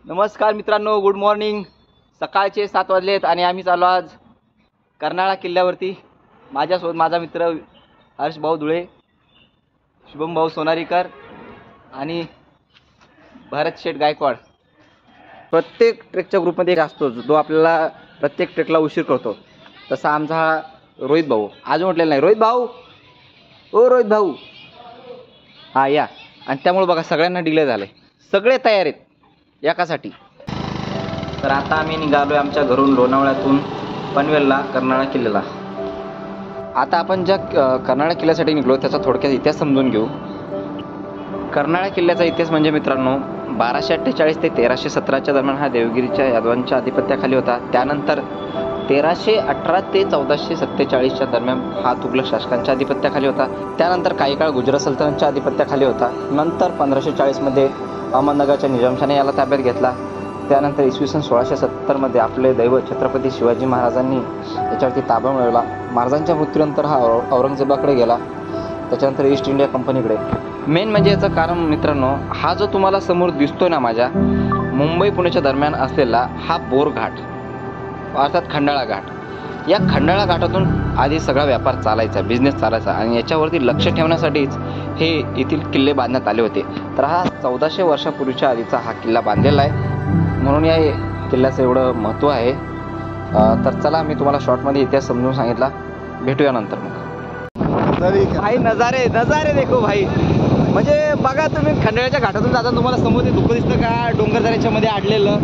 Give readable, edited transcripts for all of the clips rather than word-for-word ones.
नमस्कार मित्रांनो, good morning. सकाळचे 7 वाजलेत आणि आम्ही चाललो आज कर्नाळा किल्ल्यावरती। माझ्यासोबत माझा मित्र हर्ष भाऊ धुळे, शुभम भाऊ सोनारीकर आणि भरत शेठ गायकवाड। प्रत्येक ट्रेकच्या ग्रुपमध्ये एक असतो जो आपल्याला प्रत्येक ट्रेकला उशीर करतो। तसा आमचा हा रोहित भाऊ आज म्हटलेला नाही। रोहित भाऊ, ओ रोहित भाऊ, हा या। आणि त्यामुळे बघा सगळ्यांना डिले झाले, सगळे तयार आहेत एकासाठी। तर आता आम्ही निघालो आहे आमच्या घरून लोणावळ्यातून पनवेलला कर्नाळा किल्ल्याला। आता आपण ज्या कर्नाळा किल्ल्यासाठी निघलो त्याचा थोडक्यात इतिहास समजून घेऊ। कर्नाळा किल्ल्याचा इतिहास म्हणजे मित्रांनो 1248 ते 1317च्या दरम्यान हा देवगिरीच्या यादवांच्या अधिपत्याखाली होता। त्यानंतर 1318 ते 1447च्या दरम्यान हा तुघलक शासकांच्या अधिपत्याखाली होता। त्यानंतर काही काळ गुजरात सल्तनतच्या अधिपत्याखाली होता। नंतर 1540 मध्ये अहमदनगरच्या निजामशाने याला ताब्यात घेतला। त्यानंतर इसवी सन 1670 आपले दैवत छत्रपती शिवाजी महाराजांनी याच्यावरती ताबा मिळवला। महाराजांच्या मृत्यूनंतर हा औरंगजेबाकडे गेला, त्याच्यानंतर ईस्ट इंडिया कंपनीकडे। मेन म्हणजे याचं कारण मित्रांनो, हा जो तुम्हाला समोर दिसतोय ना माझ्या मुंबई पुण्याच्या दरम्यान असलेला हा बोर घाट अर्थात खंडाळा घाट, या खंडाळा घाटातून आधी सगळा व्यापार चालायचा, बिझनेस चालायचा आणि याच्यावरती लक्ष ठेवण्यासाठीच हे येथील किल्ले बांधण्यात आले होते। तर हा 1400 वर्षापूर्वीच्या आधीचा हा किल्ला बांधलेला आहे, म्हणून या किल्ल्याचं एवढं महत्त्व आहे। तर चला मी तुम्हाला शॉर्टमध्ये इतिहास समजून सांगितला, भेटूया नंतर मग। भाई नजारे नजारे देखो भाई, म्हणजे बघा तुम्ही खंडाळ्याच्या घाटातून जाता तुम्हाला समोर ते धुकं दिसतं का, डोंगरदऱ्याच्या मध्ये अडलेलं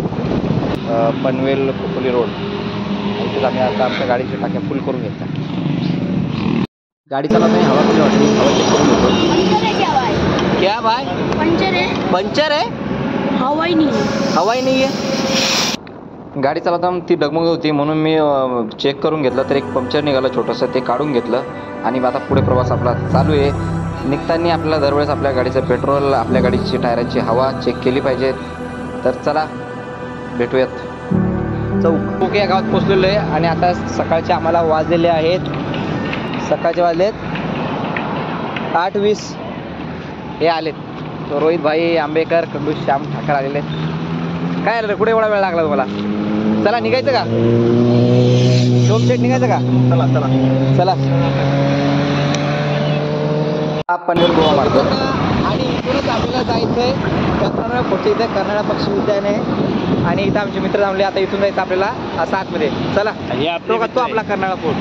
पनवेल खोपोली रोड। तिथं आम्ही आता आमच्या गाडीच्या टाक्या फुल करून घेतल्या। गाडी चालवताना हवा कमी वाटली, हवा चेक करून घेतो। क्या भाई पंचर है? हवा ही नहीं है। गाडी चालवताना ती डगमग होती म्हणून मी चेक करून घेतलं, तर एक पंक्चर निघालं छोटंसं, ते काढून घेतलं आणि आता पुढे प्रवास आपला चालू आहे। निघताना आपल्याला दरवेळेस आपल्या गाडीचं पेट्रोल, आपल्या गाडीची टायरांची हवा चेक केली पाहिजे। तर चला भेटूयात। चौक या गावात पोचलेलो आहे आणि आता सकाळचे आम्हाला वाजलेले आहेत, सकाळचे वाजलेत 8:20। हे आलेत तो रोहित भाई आंबेकर, खंडू श्याम ठाकर आलेले आहेत। काय रे, कुठे एवढा वेळ लागला तुम्हाला? चला निघायचं का? शोभ शेट निघायचं का? चला चला चला। हा पनवेल गोवा मार्ग आणि इथूनच आपल्याला जायचंय कर्नाळा फोर्ट। इथे कर्नाळा पक्षी उद्यान आहे आणि इथं आमचे मित्र थांबले। आता इथून जायचं आपल्याला आतमध्ये। चला तो आपला कर्नाळा फोर्ट।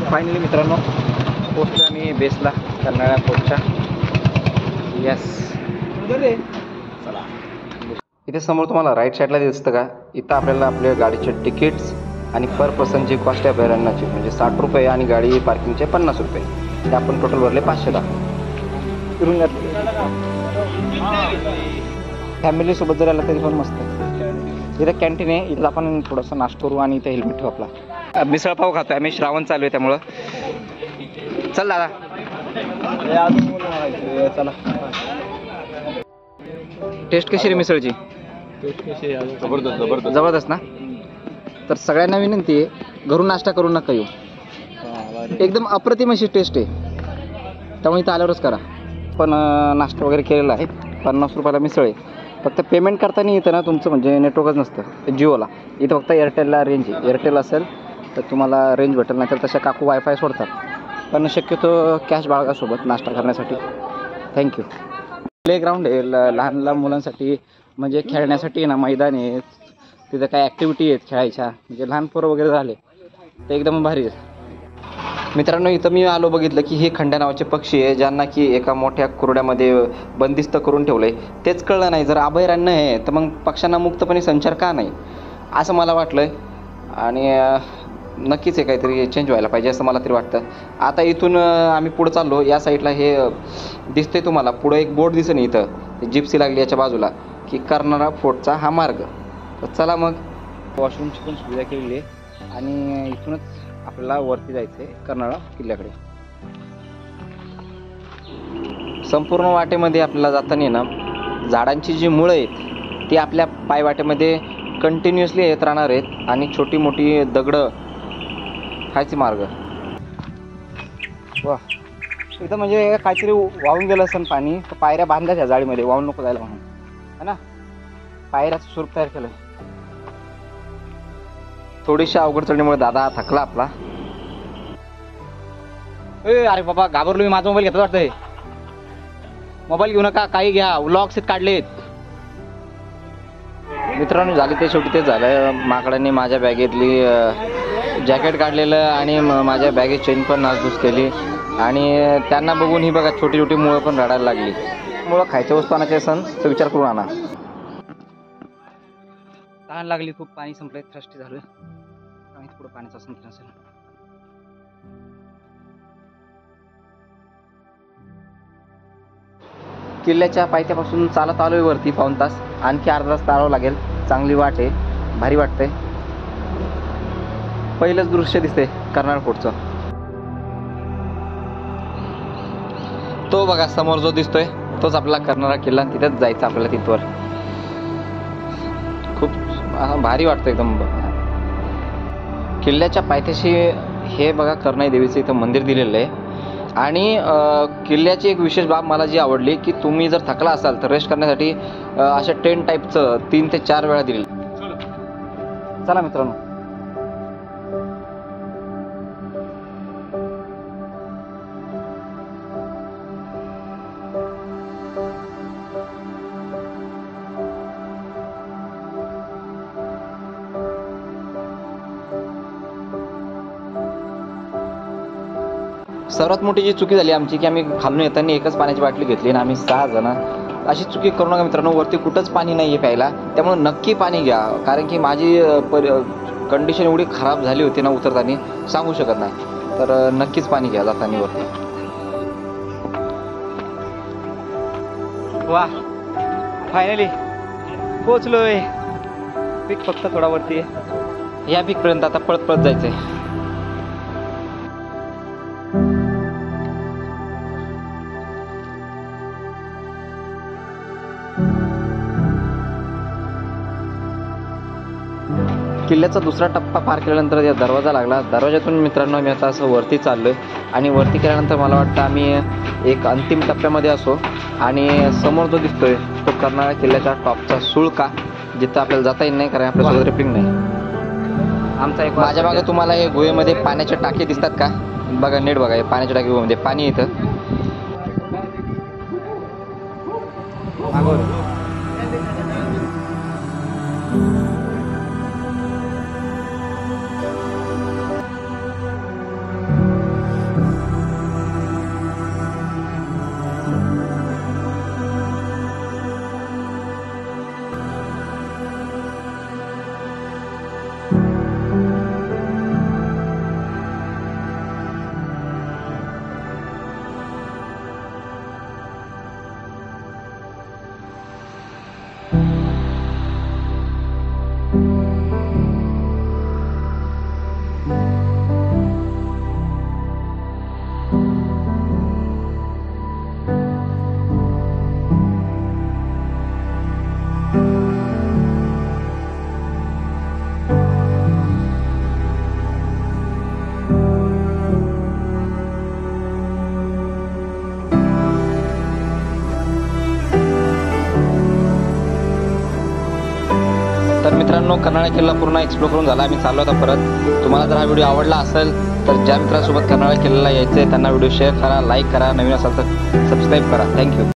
फायनली मित्रांनो पोहोचलो आम्ही बेसला कर्नाळा फोर्टच्या। यस चला। इथे समोर तुम्हाला राईट साईडला दिसतं का, इथं आपल्याला आपल्या गाडीचे तिकीट्स आणि पर पर्सनची कॉस्ट आहे अभयारण्याची म्हणजे 60 रुपये आणि गाडी पार्किंगचे 50 रुपये। ते आपण टोटल भरले 510। फिरून फॅमिली सोबत जर आला तरी पण मस्त आहे। इथं कॅन्टीन आहे, इथं आपण थोडासा नाश्ता करू आणि इथं हेल्मेट ठेवू आपला। मिसळ पाव खातोय आम्ही, श्रावण चालू आहे त्यामुळं। चल दादा चला। टेस्ट कशी रे मिसळची? जबरदस्त जबरदस्त जबरदस्त ना। तर सगळ्यांना विनंती आहे, घरून नाश्ता करू नका येऊ, एकदम अप्रतिम अशी टेस्ट आहे, त्यामुळे इथं आल्यावरच करा। पण नाश्ता वगैरे केलेला आहे, 50 रुपयाला मिसळ आहे। फक्त पेमेंट करताना इथं ना तुमचं म्हणजे नेटवर्कच नसतं जिओला, इथं फक्त एअरटेलला रेंज आहे। एअरटेल असेल तर तुम्हाला रेंज भेटेल, नाही तर तशा काकू वायफाय सोडतात, पण शक्यतो कॅश बाळगासोबत नाश्ता करण्यासाठी। थँक्यू। प्लेग्राऊंड आहे लहान लहान मुलांसाठी, म्हणजे खेळण्यासाठी ना मैदान आहे, तिथं काही ॲक्टिव्हिटी आहेत खेळायच्या, म्हणजे लहान पोरं वगैरे झाले तर एकदम भारी आहे। मित्रांनो इथं मी आलो, बघितलं की हे खंड्या नावाचे पक्षी आहे, ज्यांना की एका मोठ्या कुरड्यामध्ये बंदिस्त करून ठेवलं आहे। तेच कळलं नाही, जर अभयारण्य आहे तर मग पक्ष्यांना मुक्तपणे संचार का नाही, असं मला वाटलं आणि नक्कीच हे काहीतरी चेंज व्हायला पाहिजे असं मला तरी वाटतं। आता इथून आम्ही पुढं चाललो, या साईडला हे दिसतंय तुम्हाला, पुढं एक बोर्ड दिसेल इथं जिप्सी लागली याच्या बाजूला की कर्नाळा फोर्टचा हा मार्ग। तर चला मग, वॉशरूमची पण सुविधा केलेली आहे आणि इथूनच आपल्याला वरती जायचं आहे कर्नाळा किल्ल्याकडे। संपूर्ण वाटेमध्ये आपल्याला जाताना ना झाडांची जी मुळं आहेत ती आपल्या पायवाटेमध्ये कंटिन्युअसली येत राहणार आहेत आणि छोटी मोठी दगडं खायचे मार्ग। वा, इथं म्हणजे काहीतरी वाहून गेलं असेल पाणी, तर पायऱ्या बांधल्या त्या जाळीमध्ये, वाहून नको जायला म्हणून, है ना। पायऱ्याचं स्वरूप तयार केलंय. थोडीशी अवघड चढणीमुळे दादा थकला आपला. अरे बाबा घाबरलो मी. माझा मोबाईल घेतला वाटतंय. मोबाईल घेऊ नका, काही घ्या. व्लॉग्स काढलेत. मित्रांनो झाले ते शेवटी ते झालं. माकडांनी माझ्या बॅगेतली जॅकेट काढलेलं आणि माझ्या बॅगेत चेन पण नासधूस केली. आणि त्यांना बघून ही बघा छोटी छोटी मुळं पण रडायला लागली. मुळं खायच्या वस्तू आणायचे असन तर विचार करून आणा. तहान लागली खूप. पाणी संपलंय. थ्रस्टी झालं. पुढे पाण्याचा संत नसेल. किल्ल्याच्या पायथ्यापासून चालत आलोय वरती पाऊण तास. आणखी अर्धा तास चालावं लागेल. चांगली वाट आहे. भारी वाटतंय. पहिलंच दृश्य दिसतंय कर्नाळ फोर्टचं. तो बघा समोर जो दिसतोय तोच आपला कर्नाळा किल्ला. तिथेच जायचं आपल्याला. तिथवर खूप भारी वाटतं एकदम. किल्ल्याच्या पायथ्याशी हे बघा कर्नाई देवीचं इथं मंदिर दिलेलं आहे. आणि किल्ल्याची एक विशेष बाब मला जी आवडली की तुम्ही जर थकला असाल तर रेस्ट करण्यासाठी अशा टेंट टाईपचं 3 ते 4 वेळा दिलेलं. चला मित्रांनो. सर्वात मोठी जी चुकी झाली आमची की आम्ही खालून येताना एकच पाण्याची बाटली घेतली आणि आम्ही 6 जण. अशी चुकी करू नका मित्रांनो. वरती कुठंच पाणी नाही आहे प्यायला. त्यामुळे नक्की पाणी घ्या. कारण की माझी कंडिशन एवढी खराब झाली होती ना उतरताना, सांगू शकत नाही. तर नक्कीच पाणी घ्या जाताना वरती. वा फायनली पोचलोय. पीक फक्त थोडा वरती आहे. या पीकपर्यंत आता पळत पळत जायचंय. किल्ल्याचा दुसरा टप्पा पार केल्यानंतर या दरवाजा लागला. दरवाजातून मित्रांनो आम्ही आता असं वरती चाललोय. आणि वरती केल्यानंतर मला वाटतं आम्ही एक अंतिम टप्प्यामध्ये असो. आणि समोर जो दिसतोय तो कर्नाळा किल्ल्याच्या टॉपचा सुळका, जिथं आपल्याला जाता येईल नाही कारण आपल्यासोबत रिपिंग नाही. आमचा एक माझ्या मागे तुम्हाला हे गुहेमध्ये पाण्याचे टाके दिसतात का? बघा नीट बघा. हे पाण्याच्या टाकी गुहेमध्ये पाणी येतं. तर मित्रांनो कर्नाळा किल्ला पूर्ण एक्सप्लोर करून झाला. आम्ही चाललो आता परत. तुम्हाला जर हा व्हिडिओ आवडला असेल तर ज्या मित्रांसोबत कर्नाळा किल्ल्याला यायचं आहे त्यांना व्हिडिओ शेअर करा, लाईक करा. नवीन असाल तर सबस्क्राईब करा. थँक्यू.